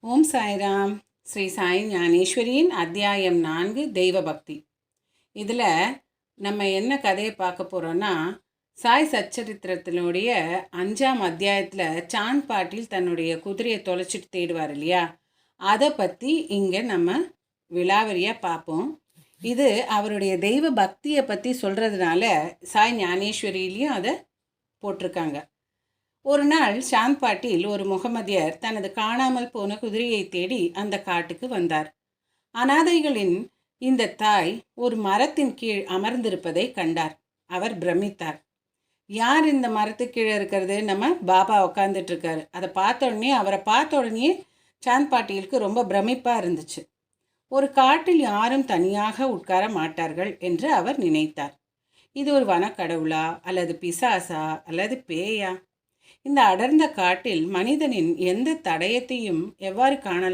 ஓம் சாய்ராம். ஸ்ரீ சாய் ஞானேஸ்வரியின் அத்தியாயம் 4 தெய்வ பக்தி. இதில் நம்ம என்ன கதையை பார்க்க போகிறோன்னா, சாய் சச்சரித்திரத்தினுடைய 5ஆம் அத்தியாயத்தில் சாந்த் பாட்டில் தன்னுடைய குதிரையை தொலைச்சிட்டு தேடுவார் இல்லையா, அதை பற்றி இங்கே நம்ம விலாவரியாக பார்ப்போம். இது அவருடைய தெய்வ பக்தியை பற்றி சொல்கிறதுனால சாய் ஞானேஸ்வரியிலையும் அதை போட்டிருக்காங்க. ஒரு நாள் சாந்த் பாட்டில் ஒரு முகமதியர் தனது காணாமல் போன குதிரையை தேடி அந்த காட்டுக்கு வந்தார். அனாதைகளின் இந்த தாய் ஒரு மரத்தின் கீழ் அமர்ந்திருப்பதை கண்டார். அவர் பிரமித்தார். யார் இந்த மரத்துக்கு கீழே இருக்கிறது? நம்ம பாபா உட்காந்துட்டு இருக்காரு. அவரை பார்த்த உடனே சாந்த் பாட்டிலுக்கு ரொம்ப பிரமிப்பாக இருந்துச்சு. ஒரு காட்டில் யாரும் தனியாக உட்கார மாட்டார்கள் என்று அவர் நினைத்தார். இது ஒரு வனக்கடவுளா அல்லது பிசாசா அல்லது பேயா? இந்த அடர்ந்த காட்டில் மனிதனின் எந்த தடயத்தையும் எவ்வாறு காணலாம்?